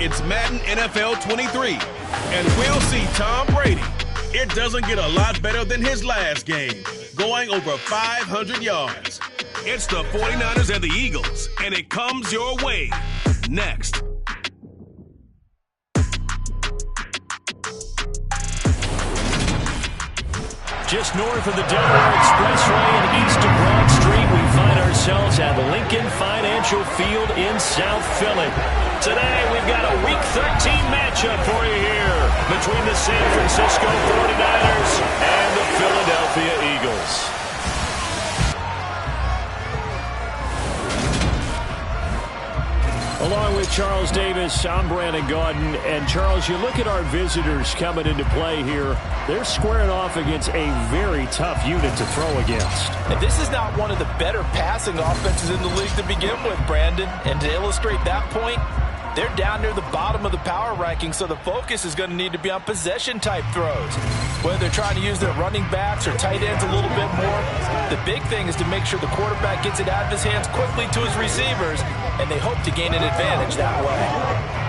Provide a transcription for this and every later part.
It's Madden NFL 23, and we'll see Tom Brady. It doesn't get a lot better than his last game, going over 500 yards. It's the 49ers and the Eagles, and it comes your way next. Just north of the Delaware Expressway and east of Broad Street, we find ourselves at Lincoln Financial Field in South Philly. Today, we've got a Week 13 matchup for you here between the San Francisco 49ers and the Philadelphia Eagles. Along with Charles Davis, I'm Brandon Gaudin. And Charles, you look at our visitors coming into play here. They're squaring off against a very tough unit to throw against. And this is not one of the better passing offenses in the league to begin with, Brandon. And to illustrate that point, they're down near the bottom of the power ranking, so the focus is going to need to be on possession-type throws. Whether they're trying to use their running backs or tight ends a little bit more, the big thing is to make sure the quarterback gets it out of his hands quickly to his receivers, and they hope to gain an advantage that way.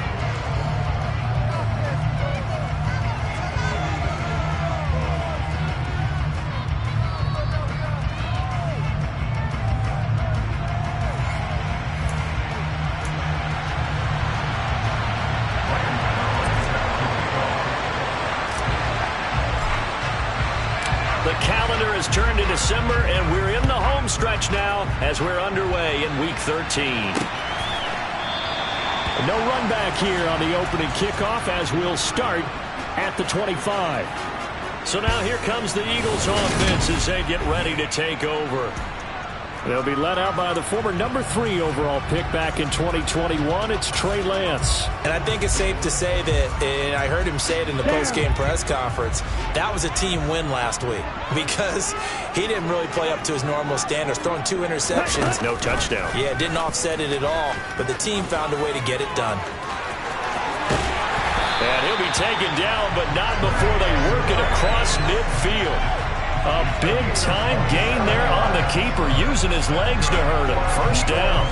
Turned to December, and we're in the home stretch now as we're underway in Week 13. No run back here on the opening kickoff as we'll start at the 25. So now here comes the Eagles offense as they get ready to take over. They'll be led out by the former number 3 overall pick back in 2021. It's Trey Lance. And I think it's safe to say that, and I heard him say it in the post-game press conference, that was a team win last week because he didn't really play up to his normal standards, throwing 2 interceptions. No touchdown. Yeah, didn't offset it at all, but the team found a way to get it done. And he'll be taken down, but not before they work it across midfield. A big-time gain there on the keeper, using his legs to hurt him. First down.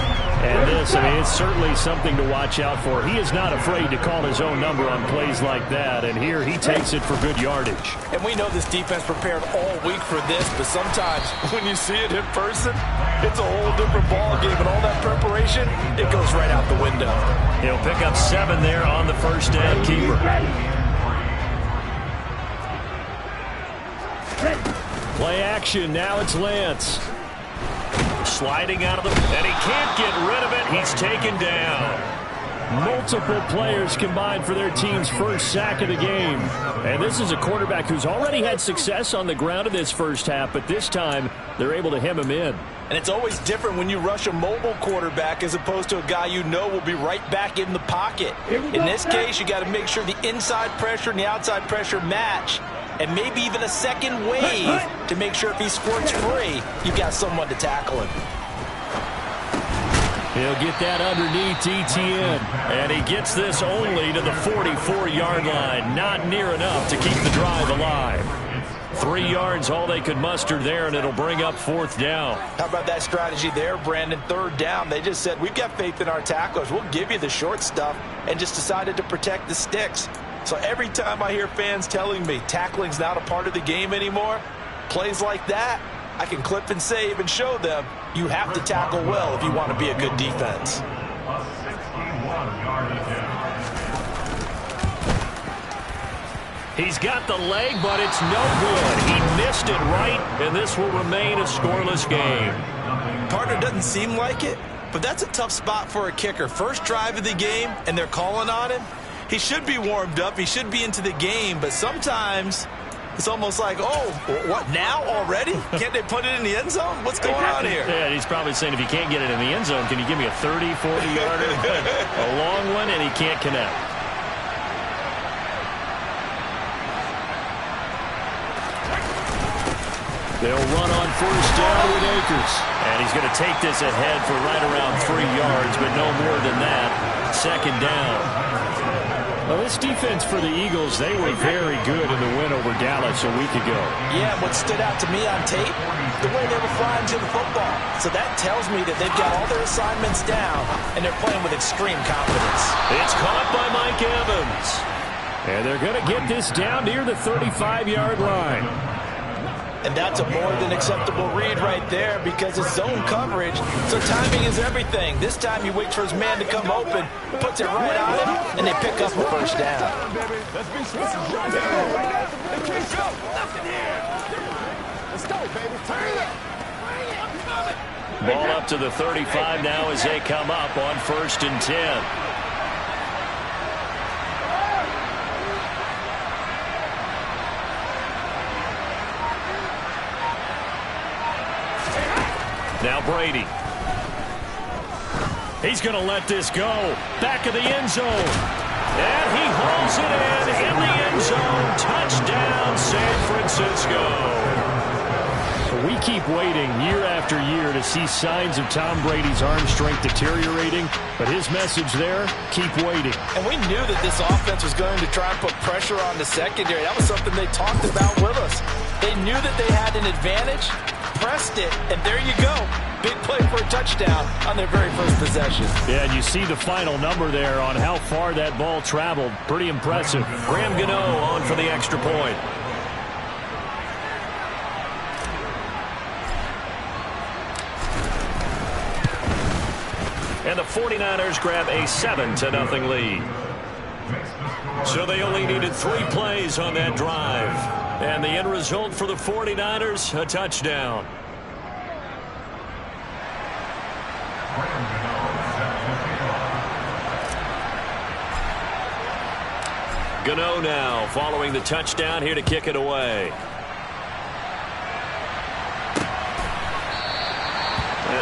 And this, it's certainly something to watch out for. He is not afraid to call his own number on plays like that, and here he takes it for good yardage. And we know this defense prepared all week for this, but sometimes when you see it in person, it's a whole different ball game, and all that preparation, it goes right out the window. He'll pick up 7 there on the first down keeper. Play action, now it's Lance. Sliding out of the, and he can't get rid of it. He's taken down. Multiple players combined for their team's first sack of the game. And this is a quarterback who's already had success on the ground in this first half, but this time they're able to hem him in. And it's always different when you rush a mobile quarterback as opposed to a guy you know will be right back in the pocket. In this case, you got to make sure the inside pressure and the outside pressure match. And maybe even a second wave to make sure if he squirts free, you've got someone to tackle him. He'll get that underneath Etienne. And he gets this only to the 44-yard line. Not near enough to keep the drive alive. 3 yards, all they could muster there, and it'll bring up 4th down. How about that strategy there, Brandon? 3rd down. They just said, we've got faith in our tacklers. We'll give you the short stuff, and just decided to protect the sticks. So every time I hear fans telling me tackling's not a part of the game anymore, plays like that, I can clip and save and show them you have to tackle well if you want to be a good defense. He's got the leg, but it's no good. He missed it right, and this will remain a scoreless game. Partner, doesn't seem like it, but that's a tough spot for a kicker. First drive of the game, and they're calling on him. He should be warmed up. He should be into the game, but sometimes it's almost like, oh, what, now already? Can't they put it in the end zone? What's going on here? Yeah, he's probably saying, if you can't get it in the end zone, can you give me a 30, 40-yarder? A long one, and he can't connect. They'll run on first down with Akers. And he's going to take this ahead for right around 3 yards, but no more than that. 2nd down. Well, this defense for the Eagles, they were very good in the win over for Dallas a week ago. Yeah, what stood out to me on tape, the way they were flying to the football. So that tells me that they've got all their assignments down, and they're playing with extreme confidence. It's caught by Mike Evans. And they're going to get this down near the 35-yard line. And that's a more than acceptable read right there because it's zone coverage, so timing is everything. This time he waits for his man to come open, puts it right on him, and they pick up the first down. Ball up to the 35 now as they come up on 1st and 10. Now Brady. He's going to let this go. Back of the end zone. And he hauls it in the end zone. Touchdown, San Francisco. We keep waiting year after year to see signs of Tom Brady's arm strength deteriorating. But his message there, keep waiting. And we knew that this offense was going to try and put pressure on the secondary. That was something they talked about with us. They knew that they had an advantage. Pressed it, and there you go. Big play for a touchdown on their very first possession. Yeah, and you see the final number there on how far that ball traveled. Pretty impressive. Graham Gano on for the extra point. And the 49ers grab a 7-0 lead. So they only needed 3 plays on that drive. And the end result for the 49ers, a touchdown. Gano now following the touchdown here to kick it away.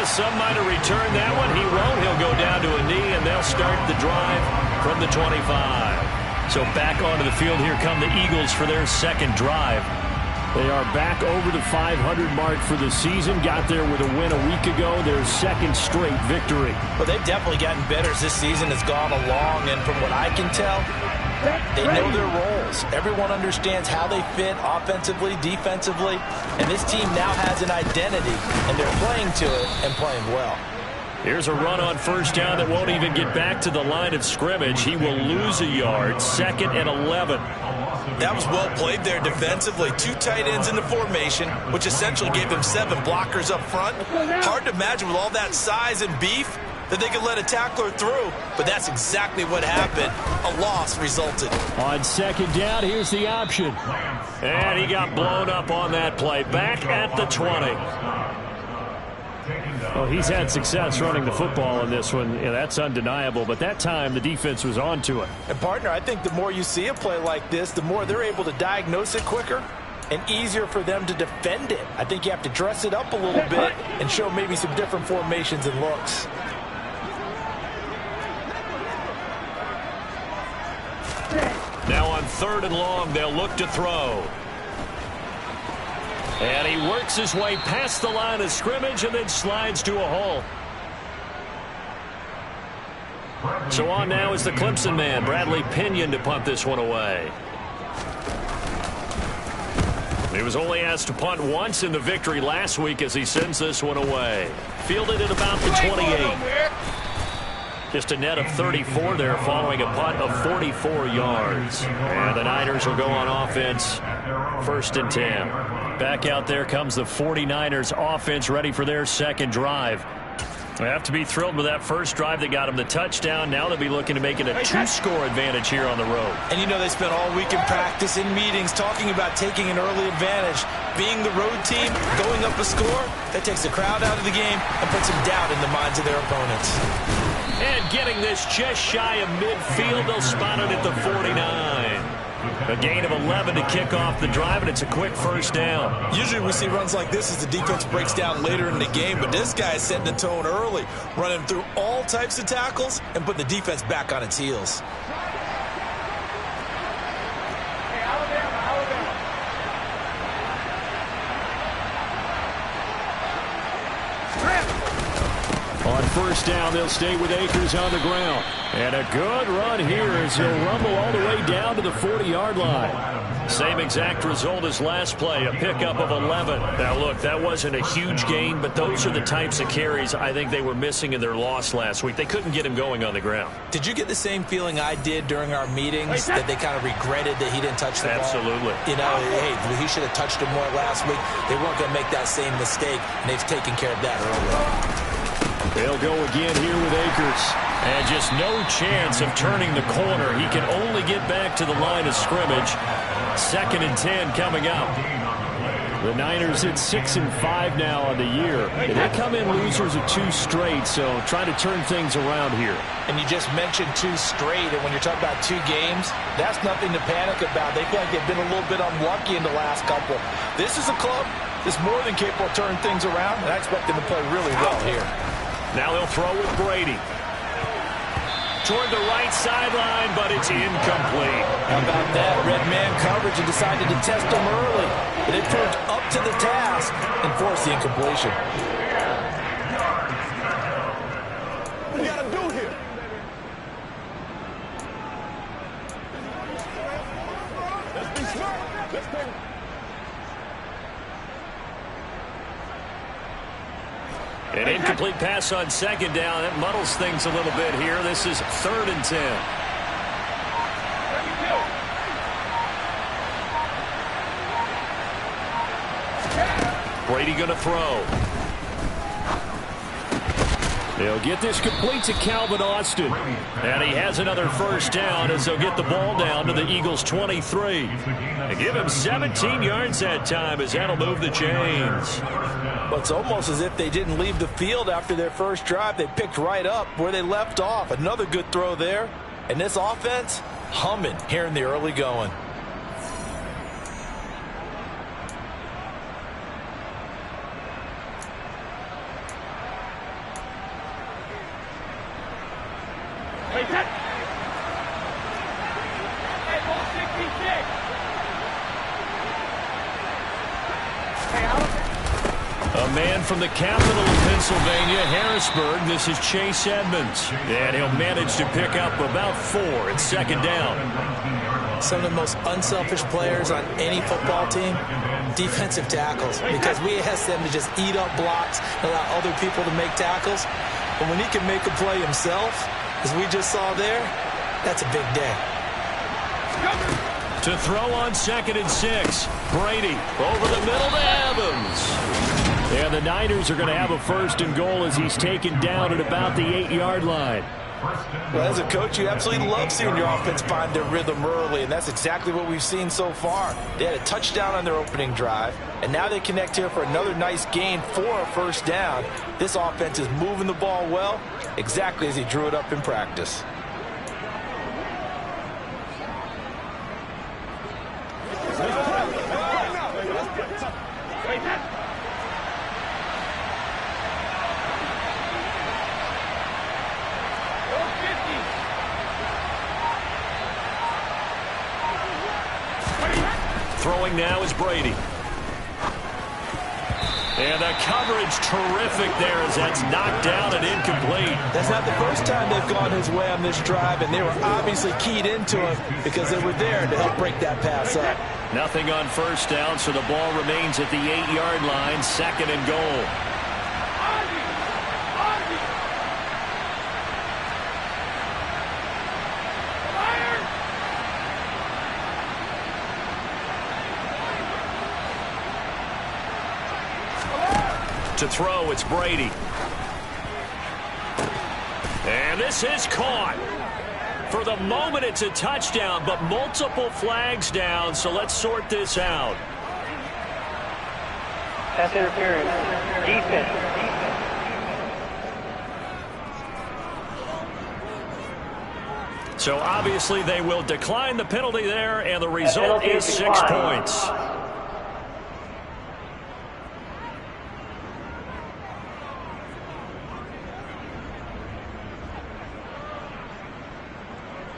Some might have returned that one. He won't. He'll go down to a knee, and they'll start the drive from the 25. So back onto the field, here come the Eagles for their second drive. They are back over the 500 mark for the season. Got there with a win a week ago, their second straight victory. Well, they've definitely gotten better as this season has gone along, and from what I can tell, they know their roles. Everyone understands how they fit offensively, defensively, and this team now has an identity, and they're playing to it and playing well. Here's a run on first down that won't even get back to the line of scrimmage. He will lose a yard, 2nd and 11. That was well played there defensively. 2 tight ends in the formation, which essentially gave them 7 blockers up front. Hard to imagine with all that size and beef that they could let a tackler through, but that's exactly what happened. A loss resulted. On 2nd down, here's the option. And he got blown up on that play. Back at the 20. Well, he's had success running the football in this one. Yeah, that's undeniable. But that time, the defense was on to it. And, partner, I think the more you see a play like this, the more they're able to diagnose it quicker and easier for them to defend it. I think you have to dress it up a little bit and show maybe some different formations and looks. Now on 3rd and long, they'll look to throw. And he works his way past the line of scrimmage and then slides to a hole. So on now is the Clemson man, Bradley Pinion, to punt this one away. He was only asked to punt once in the victory last week as he sends this one away. Fielded at about the 28. Just a net of 34 there following a punt of 44 yards. And the Niners will go on offense, 1st and 10. Back out there comes the 49ers offense ready for their second drive. They have to be thrilled with that first drive that got them the touchdown. Now they'll be looking to make it a 2-score advantage here on the road. And you know they spent all week in practice, in meetings, talking about taking an early advantage. Being the road team, going up a score, that takes the crowd out of the game and puts some doubt in the minds of their opponents. And getting this just shy of midfield, they'll spot it at the 49. A gain of 11 to kick off the drive, and it's a quick first down. Usually we see runs like this as the defense breaks down later in the game, but this guy is setting the tone early, running through all types of tackles and putting the defense back on its heels. On On first down, they'll stay with Akers on the ground. And a good run here as he'll rumble all the way down to the 40-yard line. Same exact result as last play, a pickup of 11. Now, look, that wasn't a huge gain, but those are the types of carries I think they were missing in their loss last week. They couldn't get him going on the ground. Did you get the same feeling I did during our meetings, that they kind of regretted that he didn't touch the ball? Absolutely. You know, hey, he should have touched him more last week. They weren't going to make that same mistake, and they've taken care of that earlier. They'll go again here with Akers. And just no chance of turning the corner. He can only get back to the line of scrimmage. 2nd and 10 coming up. The Niners at 6-5 now on the year. And they come in losers of 2 straight, so try to turn things around here. And you just mentioned 2 straight, and when you're talking about 2 games, that's nothing to panic about. They feel like they've been a little bit unlucky in the last couple. This is a club that's more than capable of turning things around, and I expect them to play really well here. Now they'll throw with Brady. Toward the right sideline, but it's incomplete. How about that? Red man coverage and decided to test him early. But they proved up to the task and forced the incompletion. What you gotta do here? Let's be smart. Let's play. An incomplete pass on 2nd down. That muddles things a little bit here. This is 3rd and 10. Brady going to throw. They'll get this complete to Calvin Austin. And he has another first down as they'll get the ball down to the Eagles' 23. And give him 17 yards that time as that'll move the chains. But it's almost as if they didn't leave the field after their first drive. They picked right up where they left off. Another good throw there. And this offense humming here in the early going. A man from the capital of Pennsylvania, Harrisburg. This is Chase Edmonds. And he'll manage to pick up about 4 at 2nd down. Some of the most unselfish players on any football team, defensive tackles, because we ask them to just eat up blocks and allow other people to make tackles. But when he can make a play himself, as we just saw there, that's a big day. To throw on 2nd and 6. Brady over the middle to Evans. And the Niners are going to have a 1st and goal as he's taken down at about the 8-yard line. Well, as a coach, you absolutely love seeing your offense find their rhythm early, and that's exactly what we've seen so far. They had a touchdown on their opening drive, and now they connect here for another nice gain for a 1st down. This offense is moving the ball well, exactly as he drew it up in practice. Throwing now is Brady. And the coverage terrific there as that's knocked down and incomplete. That's not the first time they've gone his way on this drive, and they were obviously keyed into him because they were there to help break that pass up. Nothing on 1st down, so the ball remains at the 8-yard line, 2nd and goal. To throw, it's Brady. And this is caught. For the moment, it's a touchdown, but multiple flags down, so let's sort this out. Pass interference. Defense. So obviously they will decline the penalty there, and the result is 6 points.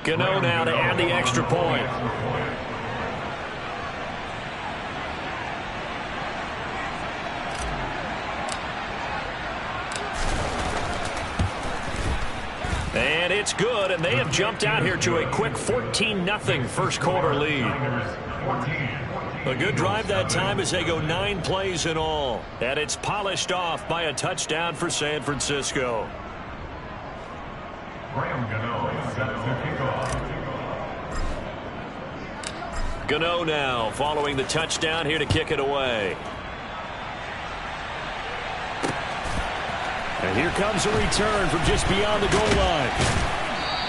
Gano now to add the extra point. It's good, and they have jumped out here to a quick 14-0 first quarter lead. A good drive that time as they go 9 plays in all. And it's polished off by a touchdown for San Francisco. Gano now following the touchdown here to kick it away. And here comes a return from just beyond the goal line.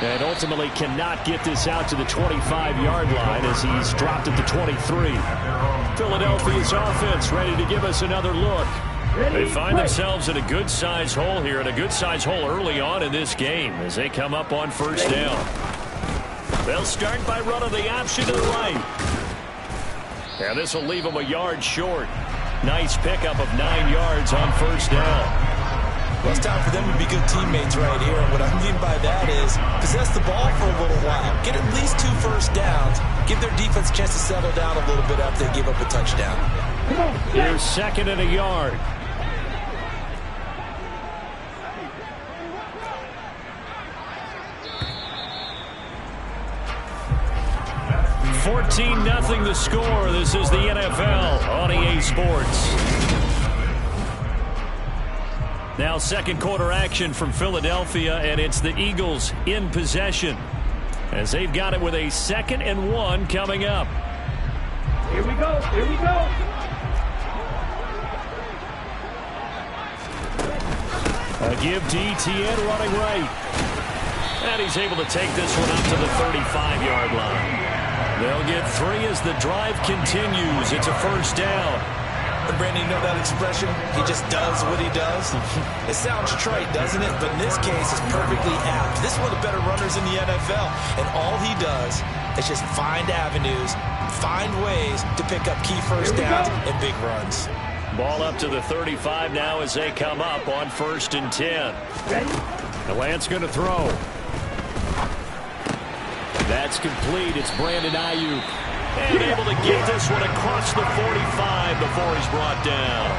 And ultimately cannot get this out to the 25-yard line as he's dropped at the 23. Philadelphia's offense ready to give us another look. They find themselves in a good-sized hole here, and a good-sized hole early on in this game as they come up on first down. They'll start by running the option to the right. And this will leave them a yard short. Nice pickup of 9 yards on first down. Well, it's time for them to be good teammates right here. And what I mean by that is possess the ball for a little while. Get at least 2 first downs. Give their defense a chance to settle down a little bit after they give up a touchdown. Here's 2nd and a yard. (14-0) the score. This is the NFL on EA Sports. Now second quarter action from Philadelphia, and it's the Eagles in possession as they've got it with a 2nd and 1 coming up. Here we go. Here we go. A give to ETN running right. And he's able to take this one up to the 35-yard line. They'll get 3 as the drive continues. It's a first down. And Brandon, you know that expression? He just does what he does. It sounds trite, doesn't it? But in this case, it's perfectly apt. This is one of the better runners in the NFL. And all he does is just find avenues, find ways to pick up key first downs and big runs. Ball up to the 35 now as they come up on 1st and 10. The Lance going to throw. That's complete. It's Brandon Ayuk. And able to get this one across the 45 before he's brought down.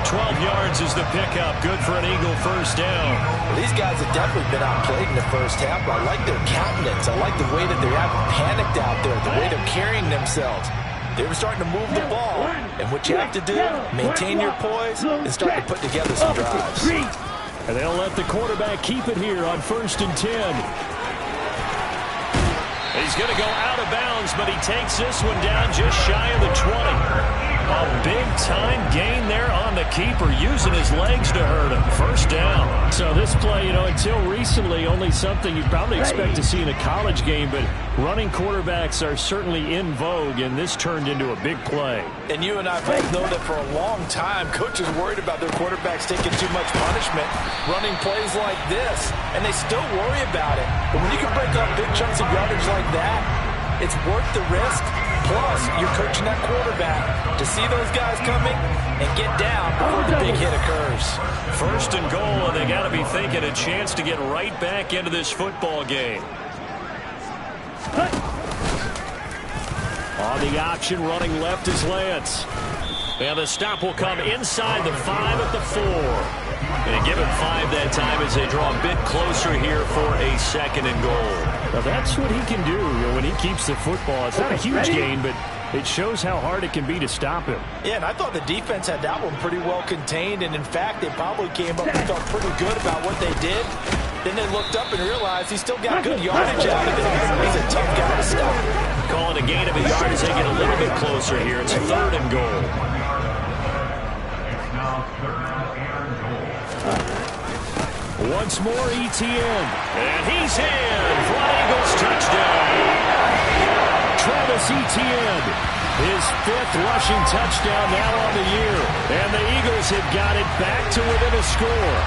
12 yards is the pickup. Good for an Eagle first down. Well, these guys have definitely been outplayed in the first half, but I like their countenance. I like the way that they're panicked out there, the way they're carrying themselves. They were starting to move the ball. And what you have to do, maintain your poise and start to put together some drives. And they'll let the quarterback keep it here on 1st and 10. He's going to go out of bounds, but he takes this one down just shy of the 20. A big-time gain there on the keeper, using his legs to hurt him. First down. So this play, until recently, only something you'd probably expect to see in a college game, but running quarterbacks are certainly in vogue, and this turned into a big play. And you and I both know that for a long time, coaches worried about their quarterbacks taking too much punishment, running plays like this, and they still worry about it. But when you can break up big chunks of yardage like that, it's worth the risk. Plus, you're coaching that quarterback to see those guys coming and get down before the big hit occurs. 1st and goal, and they got to be thinking a chance to get right back into this football game. On the option, running left is Lance. And the stop will come inside the 5 at the 4. And give him 5 that time as they draw a bit closer here for a 2nd and goal. Now that's what he can do when he keeps the football. It's not a huge gain, but it shows how hard it can be to stop him. Yeah, and I thought the defense had that one pretty well contained. And in fact, they probably came up and felt pretty good about what they did. Then they looked up and realized he still got good yardage out of it. He's a tough guy to stop. Calling a gain of a yard as they get a little bit closer here. It's 3rd and goal. Once more, ETN. And he's in for an Eagles touchdown. Travis Etienne, his 5th rushing touchdown now on the year. And the Eagles have got it back to within a score.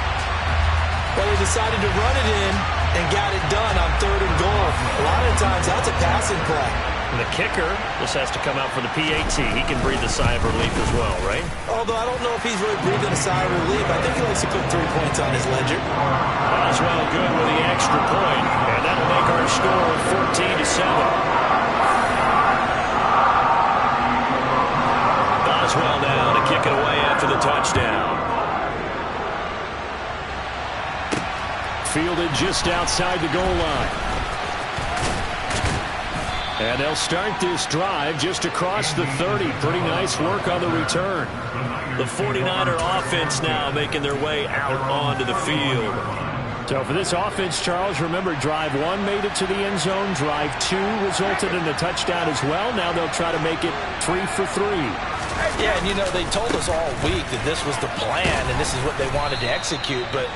Well, they decided to run it in and got it done on 3rd and goal. A lot of times, that's a passing play. And the kicker just has to come out for the PAT. He can breathe a sigh of relief as well, right? Although I don't know if he's really breathing a sigh of relief. I think he likes to put 3 points on his ledger. Boswell good with the extra point, and that'll make our score 14-7. Boswell now to kick it away after the touchdown. Fielded just outside the goal line. And they'll start this drive just across the 30. Pretty nice work on the return. The 49er offense now making their way out onto the field. So for this offense, Charles, remember, drive 1 made it to the end zone. Drive 2 resulted in a touchdown as well. Now they'll try to make it 3 for 3. Yeah, and you know, they told us all week that this was the plan and this is what they wanted to execute, but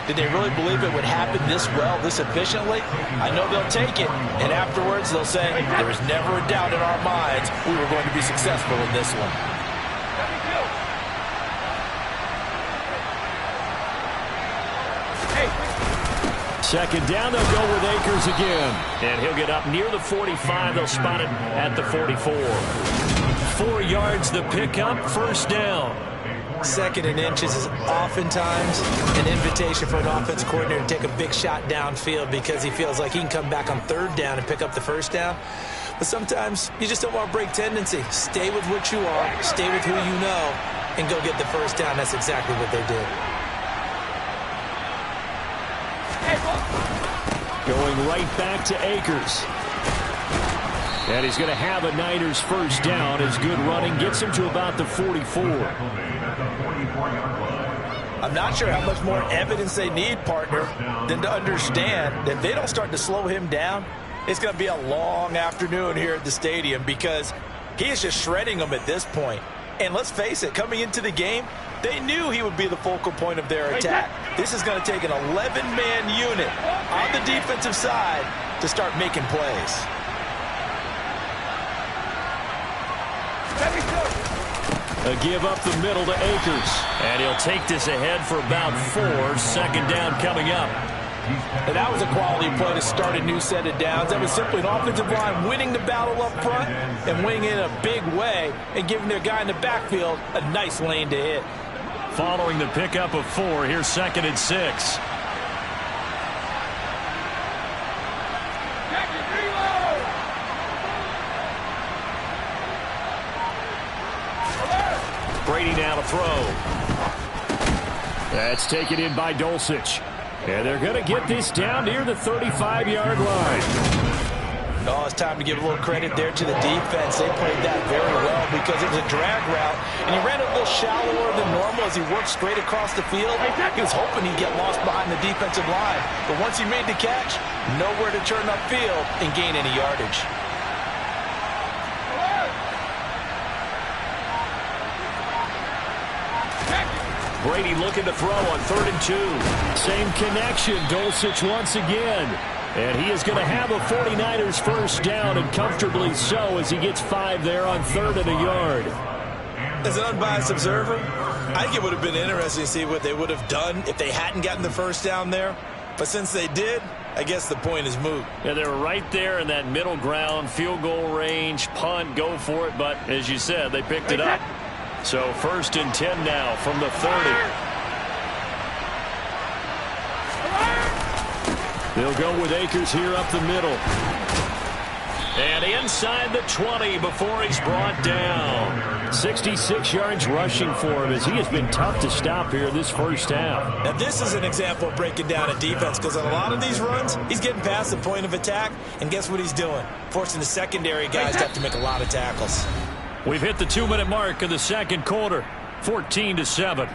did they really believe it would happen this well, this efficiently? I know they'll take it, and afterwards they'll say, there was never a doubt in our minds we were going to be successful in this one. Second down, they'll go with Akers again. And he'll get up near the 45. They'll spot it at the 44. 4 yards the pickup, first down. 2nd and inches is oftentimes an invitation for an offense coordinator to take a big shot downfield because he feels like he can come back on 3rd down and pick up the first down. But sometimes you just don't want to break tendency. Stay with what you are, stay with who you know, and go get the first down. That's exactly what they did. Going right back to Akers. And he's going to have a Niners first down. His good running gets him to about the 44. I'm not sure how much more evidence they need, partner, than to understand that if they don't start to slow him down, it's going to be a long afternoon here at the stadium because he is just shredding them at this point. And let's face it, coming into the game, they knew he would be the focal point of their attack. This is going to take an 11-man unit on the defensive side to start making plays. A give up the middle to Akers. And he'll take this ahead for about 4. Second down coming up. And that was a quality play to start a new set of downs. That was simply an offensive line winning the battle up front and winning it in a big way and giving their guy in the backfield a nice lane to hit. Following the pickup of 4, here's 2nd and 6. Brady now to throw. That's taken in by Dulcich. And they're going to get this down near the 35-yard line. Oh, it's time to give a little credit there to the defense. They played that very well because it was a drag route, and he ran it a little shallower than normal as he worked straight across the field. He was hoping he'd get lost behind the defensive line, but once he made the catch, nowhere to turn upfield and gain any yardage. Brady looking to throw on 3rd and 2. Same connection, Dulcich once again. And he is going to have a 49ers first down, and comfortably so, as he gets 5 there on 3rd and a yard. As an unbiased observer, I think it would have been interesting to see what they would have done if they hadn't gotten the first down there. But since they did, I guess the point is moot. Yeah, they were right there in that middle ground, field goal range, punt, go for it. But as you said, they picked it up. So 1st and 10 now from the 30. They'll go with Akers here up the middle. And inside the 20 before he's brought down. 66 yards rushing for him as he has been tough to stop here this first half. Now this is an example of breaking down a defense because on a lot of these runs, he's getting past the point of attack. And guess what he's doing? Forcing the secondary guys to have to make a lot of tackles. We've hit the 2-minute mark of the second quarter. 14-7.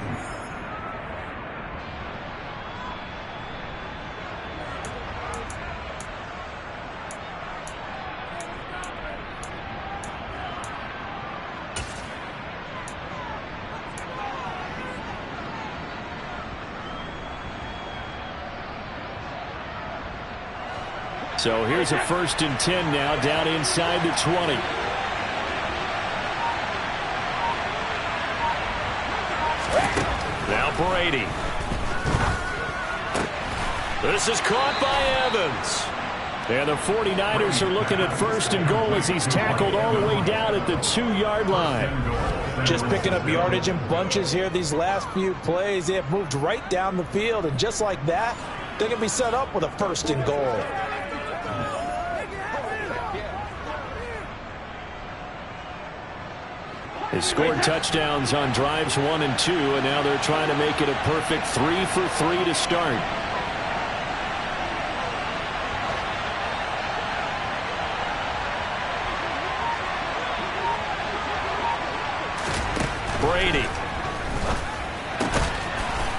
So here's a 1st and 10 now down inside the 20. Now Brady. This is caught by Evans. And the 49ers are looking at 1st and goal as he's tackled all the way down at the 2-yard line. Just picking up yardage in bunches here these last few plays. They have moved right down the field, and just like that, they're going to be set up with a 1st and goal. They scored touchdowns on drives 1 and 2, and now they're trying to make it a perfect 3 for 3 to start. Brady.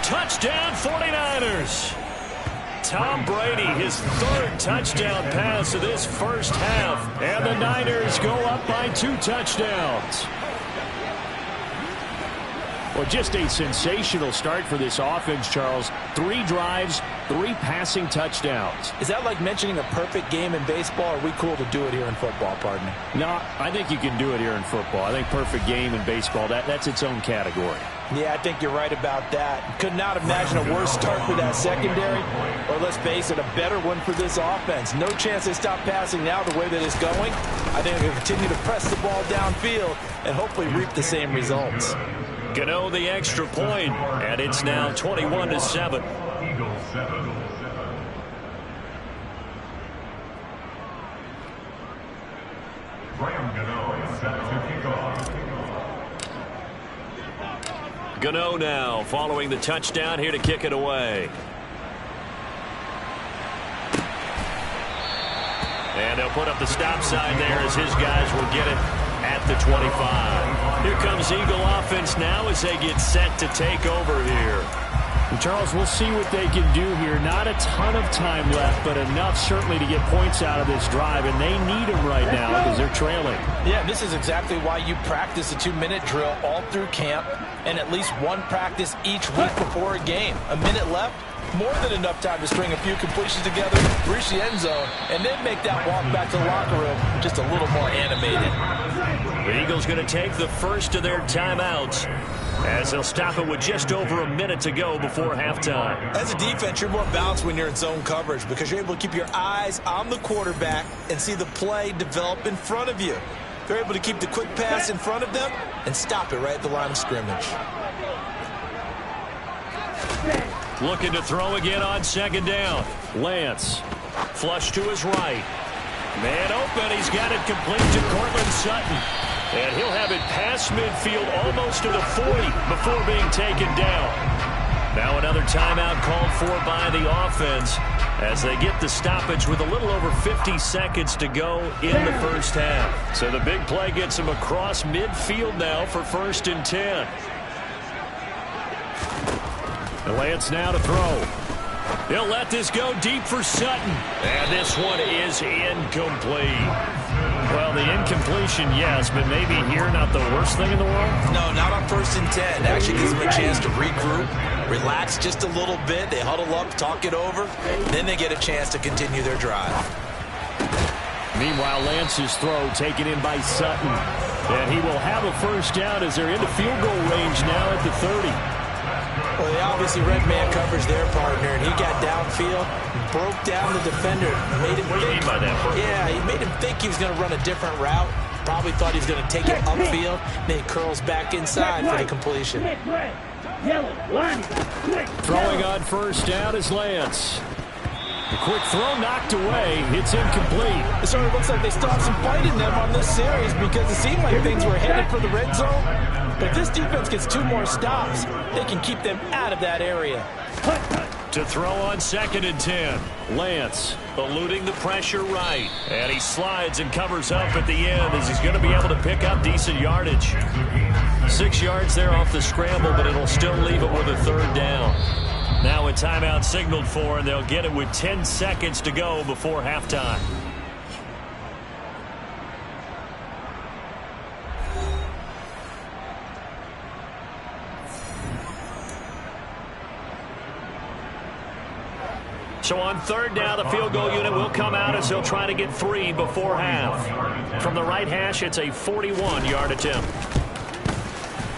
Touchdown 49ers. Tom Brady, his third touchdown pass of this first half. And the Niners go up by 2 touchdowns. Well, just a sensational start for this offense, Charles. 3 drives, 3 passing touchdowns. Is that like mentioning a perfect game in baseball, or are we cool to do it here in football, partner? No, I think you can do it here in football. I think perfect game in baseball, that's its own category. Yeah, I think you're right about that. Could not imagine a worse start for that secondary, or let's face it, a better one for this offense. No chance they stop passing now the way that it's going. I think they'll continue to press the ball downfield and hopefully reap the same results. Gano the extra point, and it's now 21-7. Gano now following the touchdown here to kick it away. And they'll put up the stop sign there as his guys will get it at the 25. Here comes Eagle offense now as they get set to take over here. And Charles, we'll see what they can do here. Not a ton of time left, but enough certainly to get points out of this drive, and they need them right now because they're trailing. Yeah, this is exactly why you practice a 2-minute drill all through camp and at least one practice each week before a game. A minute left, more than enough time to string a few completions together, reach the end zone, and then make that walk back to the locker room just a little more animated. The Eagles going to take the first of their timeouts as they'll stop it with just over a minute to go before halftime. As a defense, you're more balanced when you're in zone coverage because you're able to keep your eyes on the quarterback and see the play develop in front of you. They're able to keep the quick pass in front of them and stop it right at the line of scrimmage. Looking to throw again on second down. Lance, flush to his right. Man open, he's got it complete to Cortland Sutton. And he'll have it past midfield almost to the 40 before being taken down. Now another timeout called for by the offense as they get the stoppage with a little over 50 seconds to go in the first half. So the big play gets him across midfield now for 1st and 10. Lance now to throw. He'll let this go deep for Sutton. And this one is incomplete. Well, the incompletion, yes, but maybe here not the worst thing in the world? No, not on 1st and 10. Actually gives them a chance to regroup, relax just a little bit. They huddle up, talk it over. Then they get a chance to continue their drive. Meanwhile, Lance's throw taken in by Sutton. And he will have a first down as they're into field goal range now at the 30. Well, they obviously read man coverage their partner, and he got downfield, broke down the defender, made him What do you mean by that? Yeah, he made him think he was going to run a different route. Probably thought he was going to take it upfield. Then he curls back inside for the completion. Throwing on first down is Lance. The quick throw knocked away. It's incomplete. It sort of looks like they stopped some fight in them on this series because it seemed like things were headed for the red zone. But if this defense gets 2 more stops, they can keep them out of that area. To throw on 2nd and 10. Lance eluding the pressure right. And he slides and covers up at the end as he's going to be able to pick up decent yardage. 6 yards there off the scramble, but it'll still leave it with a 3rd down. Now a timeout signaled for, and they'll get it with 10 seconds to go before halftime. So on 3rd down, the field goal unit will come out as he'll try to get 3 before half. From the right hash, it's a 41-yard attempt.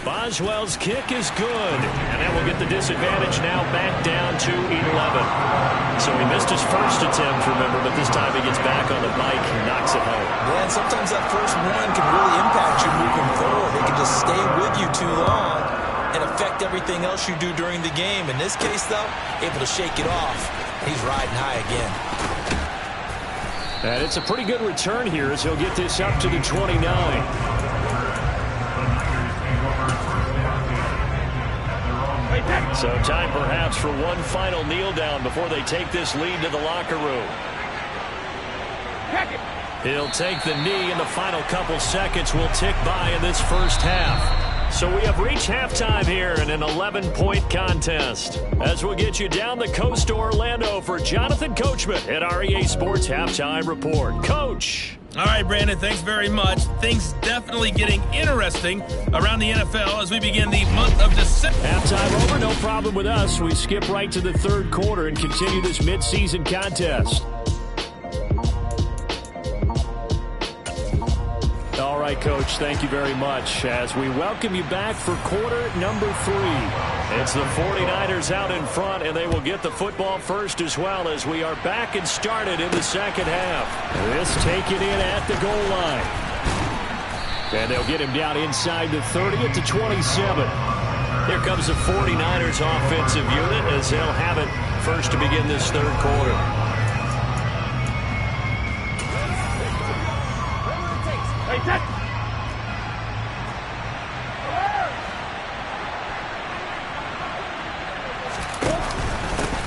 Boswell's kick is good, and that will get the disadvantage now back down to 11. So he missed his first attempt, remember, but this time he gets back on the bike and knocks it home. Yeah, and sometimes that first one can really impact you moving forward. They can just stay with you too long and affect everything else you do during the game. In this case, though, able to shake it off. He's riding high again. And it's a pretty good return here as he'll get this up to the 29. So time perhaps for one final kneel down before they take this lead to the locker room. He'll take the knee, and the final couple seconds will tick by in this first half. So we have reached halftime here in an 11-point contest. As we'll get you down the coast to Orlando for Jonathan Coachman at our EA Sports Halftime Report. Coach. All right, Brandon, thanks very much. Things definitely getting interesting around the NFL as we begin the month of December. Halftime over, no problem with us. We skip right to the third quarter and continue this midseason contest. All right, Coach, thank you very much as we welcome you back for quarter number 3. It's the 49ers out in front, and they will get the football first as well as we are back and started in the second half. This taken in at the goal line. And they'll get him down inside the 30 at the 27. Here comes the 49ers offensive unit as they'll have it first to begin this third quarter.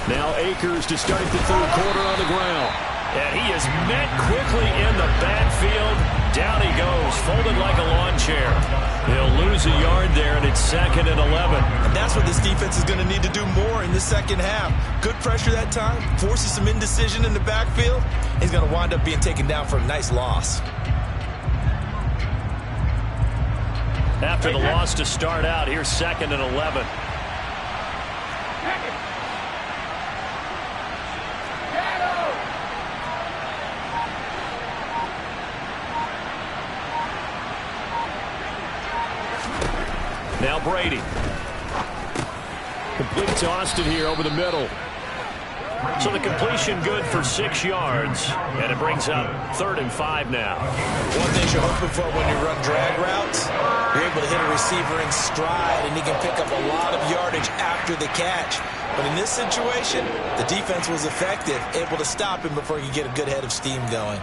Now Akers to start the third quarter on the ground. And he is met quickly in the backfield. Down he goes, folded like a lawn chair. He'll lose a yard there, and it's 2nd and 11. And that's what this defense is going to need to do more in the second half. Good pressure that time, forces some indecision in the backfield. He's going to wind up being taken down for a nice loss. After the loss to start out, here's 2nd and 11. Now Brady. Complete to Austin here over the middle. So the completion good for 6 yards. And it brings up 3rd and 5 now. One thing you're hoping for when you run drag routes, you're able to hit a receiver in stride, and he can pick up a lot of yardage after the catch. But in this situation, the defense was effective, able to stop him before he could get a good head of steam going.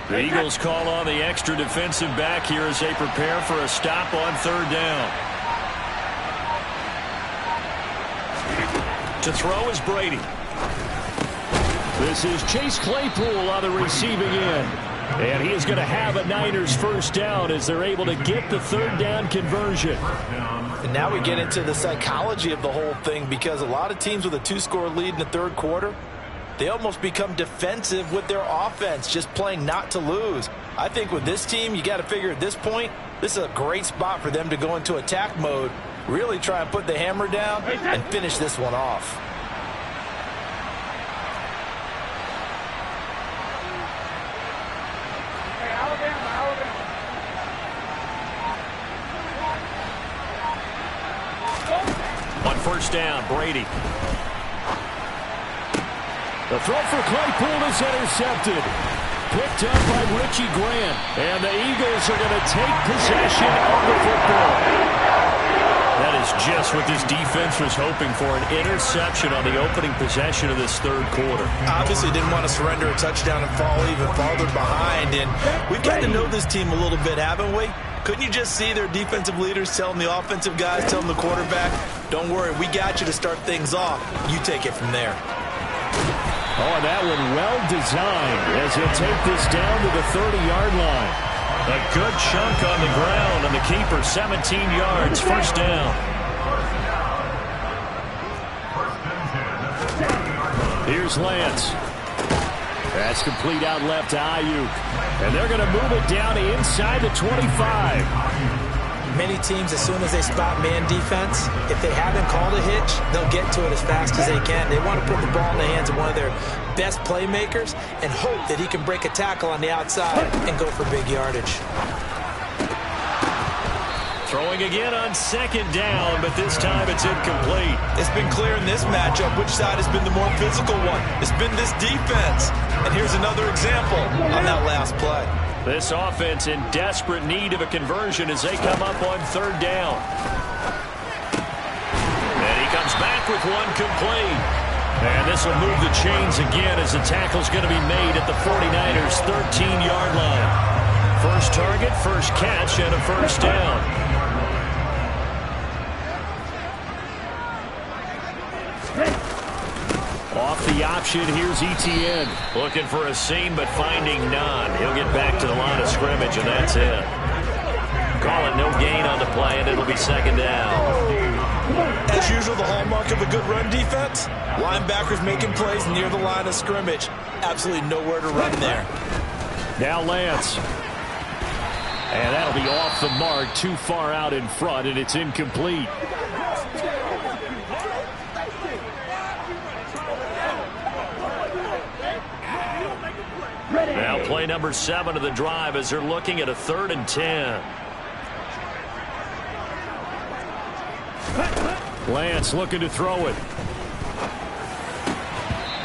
The Eagles call on the extra defensive back here as they prepare for a stop on 3rd down. To throw is Brady. This is Chase Claypool on the receiving end. And he is going to have a Niners first down as they're able to get the 3rd down conversion. And now we get into the psychology of the whole thing, because a lot of teams with a 2-score lead in the third quarter, they almost become defensive with their offense, just playing not to lose. I think with this team, you got to figure at this point, this is a great spot for them to go into attack mode, really try and put the hammer down and finish this one off. On 1st down, Brady. The throw for Claypool is intercepted. Picked up by Richie Grant. And the Eagles are going to take possession of the football. That is just what this defense was hoping for, an interception on the opening possession of this third quarter. Obviously didn't want to surrender a touchdown and fall even farther behind. And we've got to know this team a little bit, haven't we? Couldn't you just see their defensive leaders telling the offensive guys, telling the quarterback, don't worry, we got you to start things off. You take it from there. Oh, that one well designed as he'll take this down to the 30-yard line. A good chunk on the ground, and the keeper 17 yards, 1st down. Here's Lance. That's complete out left to Ayuk. And they're going to move it down to inside the 25. Many teams, as soon as they spot man defense, if they haven't called a hitch, they'll get to it as fast as they can. They want to put the ball in the hands of one of their best playmakers and hope that he can break a tackle on the outside and go for big yardage. Throwing again on 2nd down, but this time it's incomplete. It's been clear in this matchup which side has been the more physical one. It's been this defense. And here's another example on that last play. This offense in desperate need of a conversion as they come up on 3rd down. And he comes back with one complete. And this will move the chains again as the tackle's going to be made at the 49ers' 13-yard line. First target, first catch, and a 1st down. Off the option. Here's ETN. Looking for a seam, but finding none. He'll get back to the line of scrimmage, and that's it. Call it no gain on the play, and it'll be second down. As usual, the hallmark of a good run defense, linebackers making plays near the line of scrimmage. Absolutely nowhere to run there. Now Lance. And that'll be off the mark, too far out in front, and it's incomplete. Now play number 7 of the drive as they're looking at a 3rd and 10. Lance looking to throw it.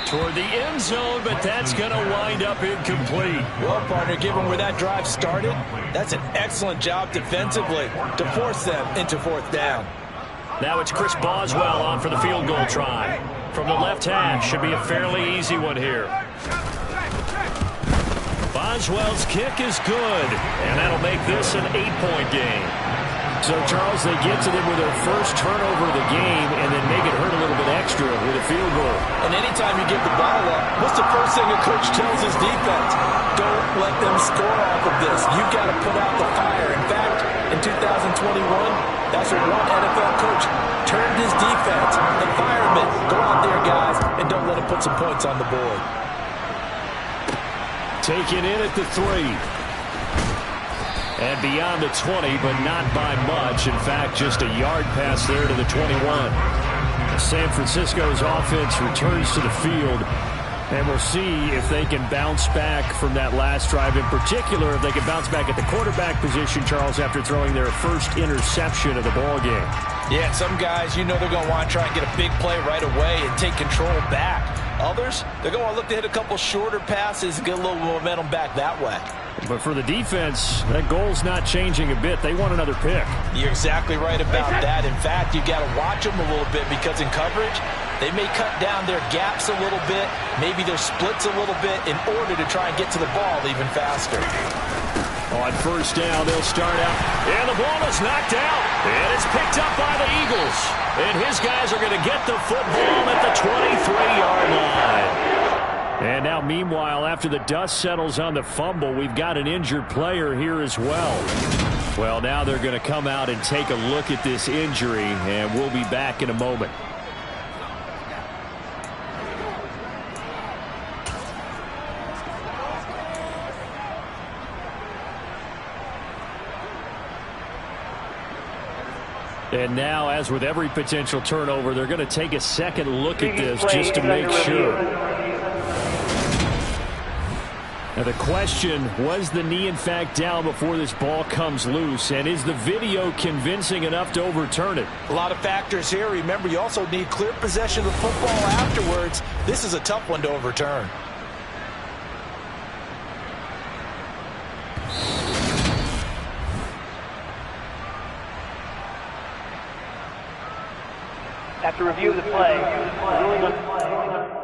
Toward the end zone, but that's going to wind up incomplete. Well, partner, given where that drive started, that's an excellent job defensively to force them into 4th down. Now it's Chris Boswell on for the field goal try. From the left hash, should be a fairly easy one here. Boswell's kick is good, and that'll make this an 8-point game. So, Charles, they get to them with their first turnover of the game and then make it hurt a little bit extra with a field goal. And anytime you give the ball up, what's the first thing a coach tells his defense? Don't let them score off of this. You've got to put out the fire. In fact, in 2021, that's what one NFL coach turned his defense. The firemen, go out there, guys, and don't let them put some points on the board. Taken in at the 3. And beyond the 20, but not by much. In fact, just a yard pass there to the 21. San Francisco's offense returns to the field. And we'll see if they can bounce back from that last drive. In particular, if they can bounce back at the quarterback position, Charles, after throwing their first interception of the ball game. Yeah, and some guys, you know they're going to want to try and get a big play right away and take control back. Others, they're going to look to hit a couple shorter passes and get a little momentum back that way. But for the defense, that goal's not changing a bit. They want another pick. You're exactly right about that. In fact, you've got to watch them a little bit because in coverage, they may cut down their gaps a little bit, maybe their splits a little bit in order to try and get to the ball even faster. On first down, they'll start out. And the ball is knocked out. And it's picked up by the Eagles. And his guys are going to get the football at the 23-yard line. And now, meanwhile, after the dust settles on the fumble, we've got an injured player here as well. Well, now they're going to come out and take a look at this injury, and we'll be back in a moment. And now, as with every potential turnover, they're going to take a second look at this just to make sure. Now the question, was the knee in fact down before this ball comes loose? And is the video convincing enough to overturn it? A lot of factors here. Remember, you also need clear possession of the football afterwards. This is a tough one to overturn. After review of the play, ruling on play.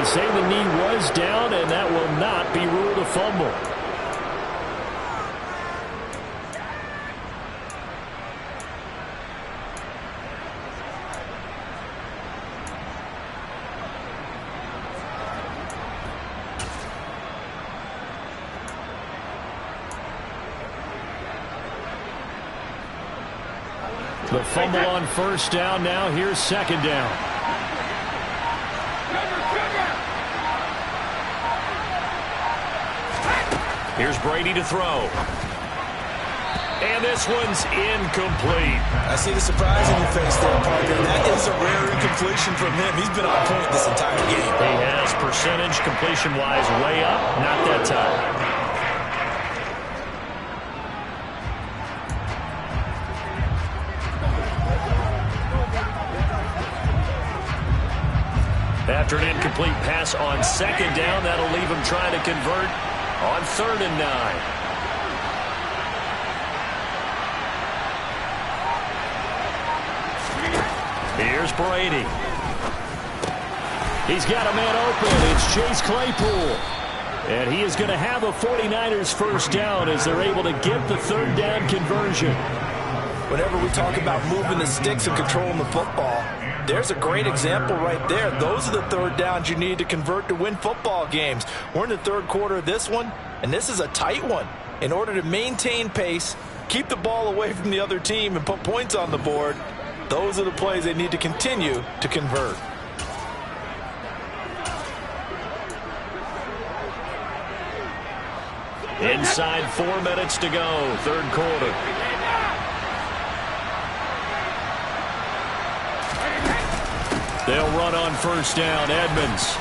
They say the knee was down, and that will not be ruled a fumble. The fumble on first down now. Here's second down. Here's Brady to throw. And this one's incomplete. I see the surprise in your face there, partner. That is a rare incompletion from him. He's been on point this entire game. He has percentage completion-wise way up. Not that time. After an incomplete pass on second down, that'll leave him trying to convert on 3rd and 9. Here's Brady. He's got a man open. It's Chase Claypool. And he is going to have a 49ers first down as they're able to get the 3rd down conversion. Whenever we talk about moving the sticks and controlling the football, there's a great example right there. Those are the 3rd downs you need to convert to win football games. We're in the 3rd quarter of this one, and this is a tight one. In order to maintain pace, keep the ball away from the other team, and put points on the board, those are the plays they need to continue to convert. Inside 4 minutes to go, 3rd quarter. They'll run on first down, Edmonds.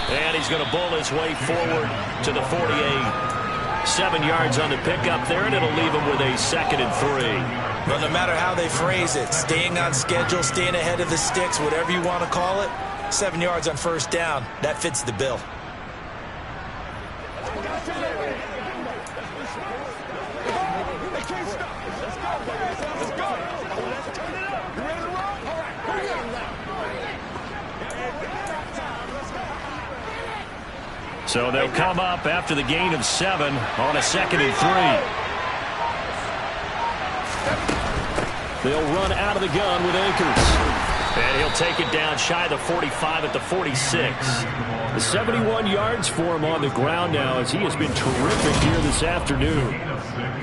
And he's going to bull his way forward to the 48. 7 yards on the pickup there, and it'll leave him with a 2nd and 3. Well, no matter how they phrase it, staying on schedule, staying ahead of the sticks, whatever you want to call it, 7 yards on first down, that fits the bill. So they'll come up after the gain of 7 on a 2nd and 3. They'll run out of the gun with Akers. And he'll take it down shy of the 45 at the 46. 71 yards for him on the ground now as he has been terrific here this afternoon.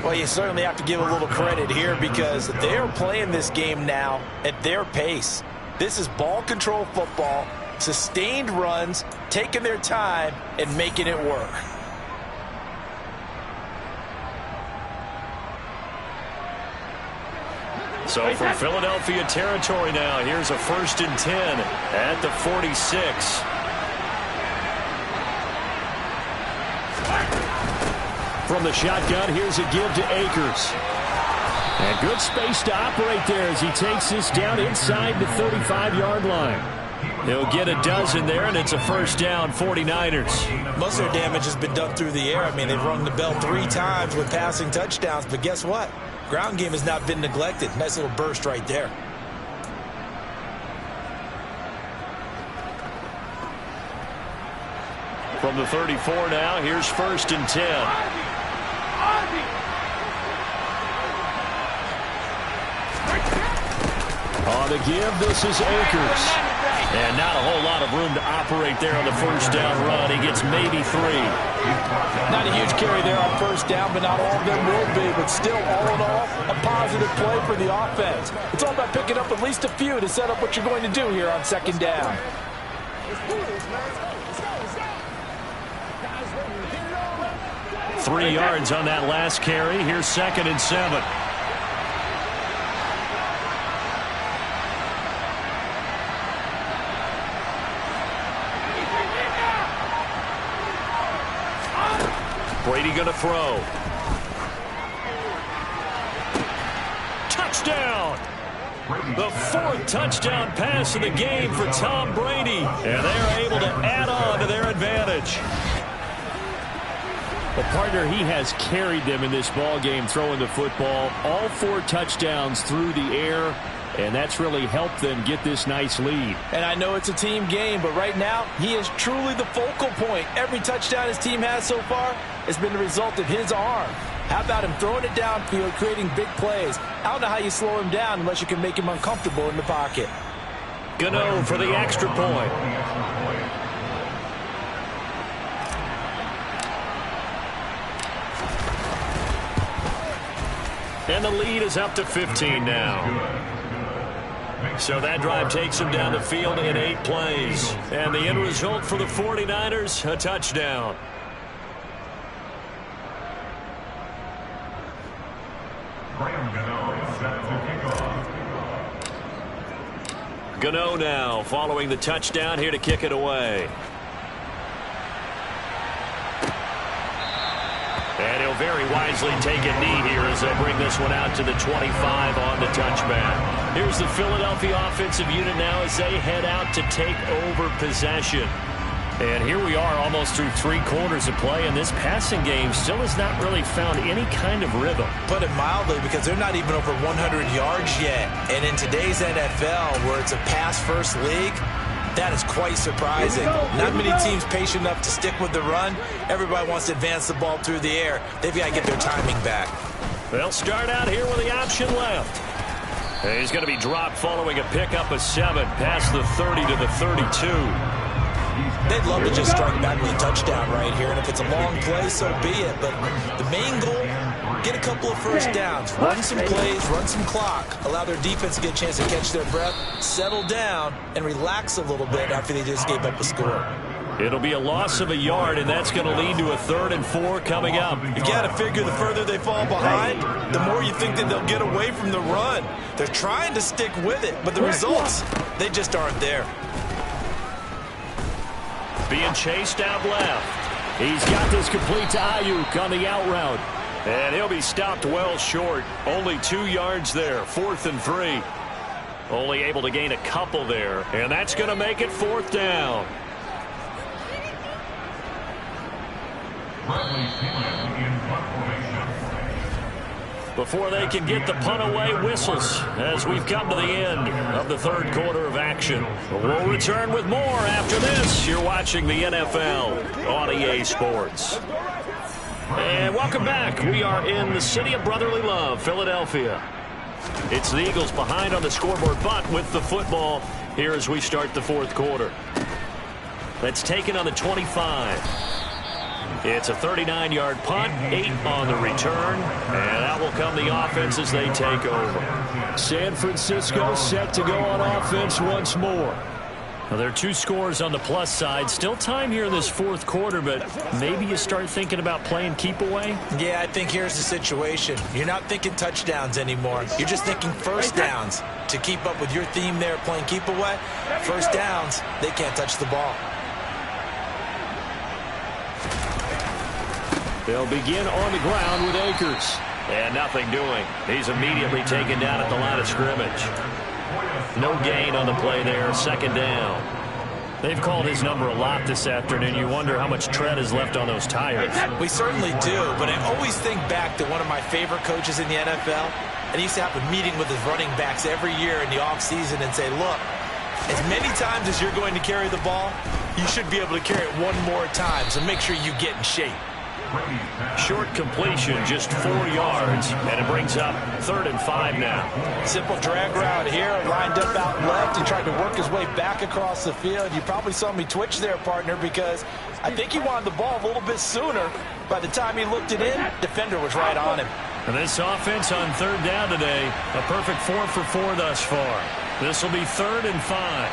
Well, you certainly have to give a little credit here because they're playing this game now at their pace. This is ball control football, sustained runs, taking their time, and making it work. So from Philadelphia territory now, here's a 1st and 10 at the 46. From the shotgun, here's a give to Akers. And good space to operate there as he takes this down inside the 35-yard line. He'll get a dozen there, and it's a first down, 49ers. Most of their damage has been done through the air. I mean, they've rung the bell 3 times with passing touchdowns, but guess what? Ground game has not been neglected. Nice little burst right there. From the 34 now, here's 1st and 10. On the give, this is Akers. And not a whole lot of room to operate there on the first down run. He gets maybe 3. Not a huge carry there on first down, but not all of them will be. But still, all in all, a positive play for the offense. It's all about picking up at least a few to set up what you're going to do here on 2nd down. 3 yards on that last carry. Here's 2nd and 7. Brady going to throw. Touchdown! The 4th touchdown pass of the game for Tom Brady. And they're able to add on to their advantage. Well, partner, he has carried them in this ball game throwing the football. All 4 touchdowns through the air, and that's really helped them get this nice lead. And I know it's a team game, but right now, he is truly the focal point. Every touchdown his team has so far has been the result of his arm. How about him throwing it downfield, creating big plays? I don't know how you slow him down unless you can make him uncomfortable in the pocket. Gano for the extra point. And the lead is up to 15 now. So that drive takes him down the field in 8 plays. And the end result for the 49ers, a touchdown. Gano now following the touchdown here to kick it away. And he'll very wisely take a knee here as they bring this one out to the 25 on the touchback. Here's the Philadelphia offensive unit now as they head out to take over possession. And here we are almost through 3 quarters of play, and this passing game still has not really found any kind of rhythm. Put it mildly, because they're not even over 100 yards yet. And in today's NFL, where it's a pass-first league, that is quite surprising. Not many teams patient enough to stick with the run. Everybody wants to advance the ball through the air. They've got to get their timing back. They'll start out here with the option left. And he's going to be dropped following a pickup of 7 past the 30 to the 32. They'd love to just strike back with a touchdown right here, and if it's a long play, so be it. But the main goal, get a couple of first downs, run some plays, run some clock, allow their defense to get a chance to catch their breath, settle down, and relax a little bit after they just gave up a score. It'll be a loss of a yard, and that's going to lead to a 3rd and 4 coming up. You got to figure the further they fall behind, the more you think that they'll get away from the run. They're trying to stick with it, but the results, they just aren't there. Being chased out left. He's got this complete to Ayuk on the out route. And he'll be stopped well short. Only 2 yards there. 4th and 3. Only able to gain a couple there. And that's going to make it 4th down. Before they can get the punt away, whistles as we've come to the end of the 3rd quarter of action. We'll return with more after this. You're watching the NFL on EA Sports. And welcome back. We are in the city of brotherly love, Philadelphia. It's the Eagles behind on the scoreboard, but with the football here as we start the 4th quarter. That's taken on the 25. It's a 39-yard punt, 8 on the return, and out will come the offense as they take over. San Francisco set to go on offense once more. Now, there are 2 scores on the plus side. Still time here in this 4th quarter, but maybe you start thinking about playing keep away? Yeah, I think here's the situation. You're not thinking touchdowns anymore. You're just thinking first downs. To keep up with your theme there, playing keep away, first downs, they can't touch the ball. They'll begin on the ground with Akers. And nothing doing. He's immediately taken down at the line of scrimmage. No gain on the play there. 2nd down. They've called his number a lot this afternoon. You wonder how much tread is left on those tires. We certainly do, but I always think back to one of my favorite coaches in the NFL, and he used to have a meeting with his running backs every year in the offseason and say, look, as many times as you're going to carry the ball, you should be able to carry it 1 more time, so make sure you get in shape. Short completion, just 4 yards, and it brings up 3rd and 5 now. Simple drag route here, lined up out left. He tried to work his way back across the field. You probably saw me twitch there, partner, because I think he wanted the ball a little bit sooner. By the time he looked it in, defender was right on him. And this offense on 3rd down today, a perfect 4 for 4 thus far. This will be 3rd and 5.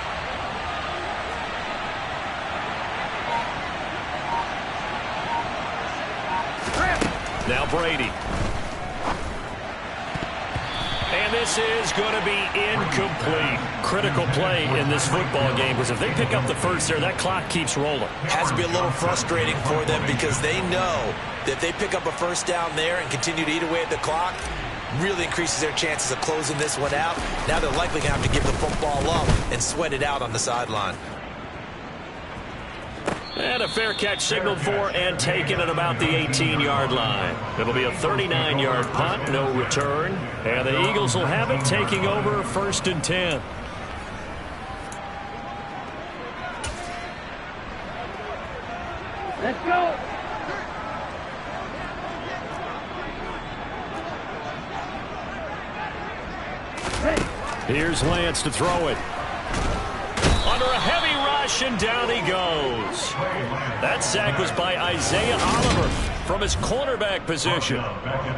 Now Brady. And this is going to be incomplete. Critical play in this football game, because if they pick up the first there, that clock keeps rolling. Has to be a little frustrating for them because they know that if they pick up a first down there and continue to eat away at the clock, really increases their chances of closing this one out. Now they're likely going to have to give the football up and sweat it out on the sideline. And a fair catch signaled for and taken at about the 18-yard line. It'll be a 39-yard punt, no return. And the Eagles will have it, taking over 1st and 10. Let's go. Here's Lance to throw it. Under a heavy rush, and down he goes. That sack was by Isaiah Oliver from his cornerback position.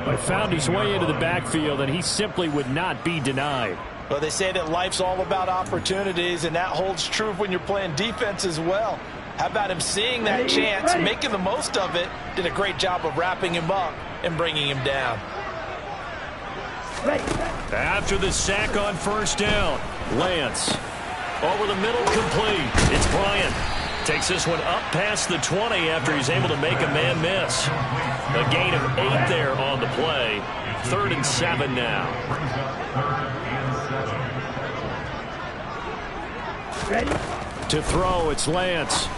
He found his way into the backfield, and he simply would not be denied. Well, they say that life's all about opportunities, and that holds true when you're playing defense as well. How about him seeing that chance, making the most of it, did a great job of wrapping him up and bringing him down. After the sack on 1st down, Lance over the middle, complete. It's Bryant. Takes this one up past the 20 after he's able to make a man miss. A gain of 8 there on the play. 3rd and 7 now. To throw, it's Lance.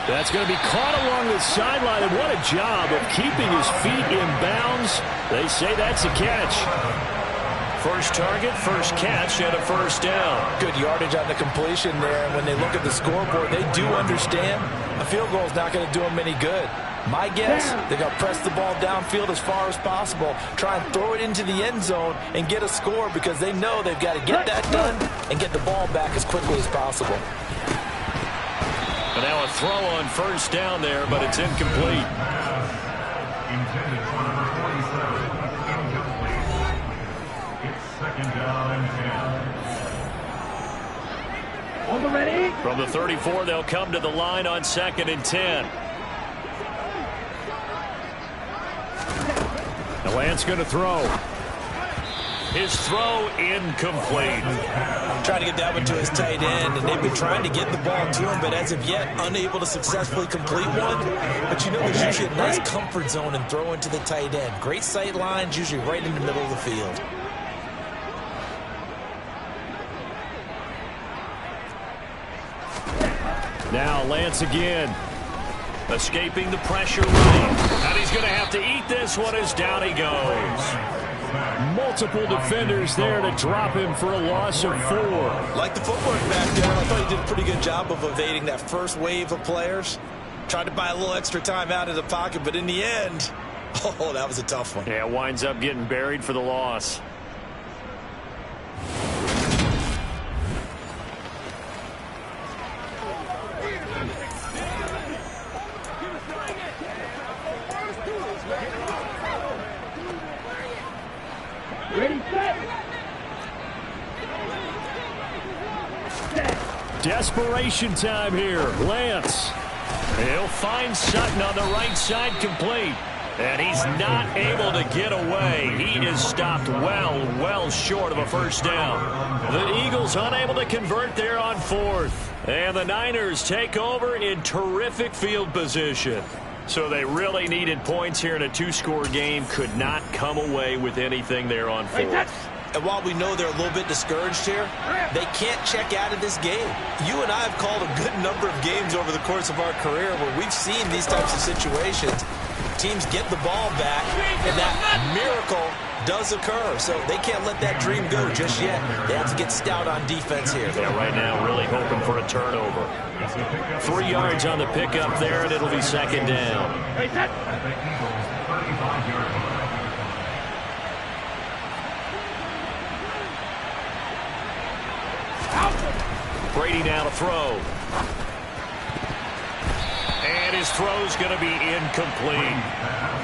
That's going to be caught along the sideline, and what a job of keeping his feet in bounds. They say that's a catch. First target, first catch, and a 1st down. Good yardage on the completion there. And when they look at the scoreboard, they do understand a field goal is not going to do them any good. My guess, they're going to press the ball downfield as far as possible, try and throw it into the end zone and get a score because they know they've got to get that done and get the ball back as quickly as possible. And now a throw on 1st down there, but it's incomplete. Intended for number 47. Incomplete. It's 2nd down and 10. On the ready. From the 34, they'll come to the line on 2nd and 10. The Lance going to throw. His throw incomplete. Trying to get that one to his tight end, and they've been trying to get the ball to him, but as of yet, unable to successfully complete one. But you know, there's usually a nice comfort zone and throw into the tight end. Great sight lines, usually right in the middle of the field. Now Lance again. Escaping the pressure right. And he's going to have to eat this one as down he goes. Multiple defenders there to drop him for a loss of 4. Like the footwork back there, I thought he did a pretty good job of evading that first wave of players. Tried to buy a little extra time out of the pocket, but in the end, oh, that was a tough one. Yeah, winds up getting buried for the loss. Ready, set. Desperation time here. Lance. He'll find Sutton on the right side, complete. And he's not able to get away. He is stopped well short of a 1st down. The Eagles unable to convert there on 4th. And the Niners take over in terrific field position. So they really needed points here in a 2-score game. Could not come away with anything there on 4th. And while we know they're a little bit discouraged here, they can't check out of this game. You and I have called a good number of games over the course of our career where we've seen these types of situations. Teams get the ball back, and that miracle does occur. So they can't let that dream go just yet. They have to get stout on defense here. Yeah, right now really hoping for a turnover. 3 yards on the pickup there, and it'll be 2nd down. Brady now to throw. And his throw's going to be incomplete.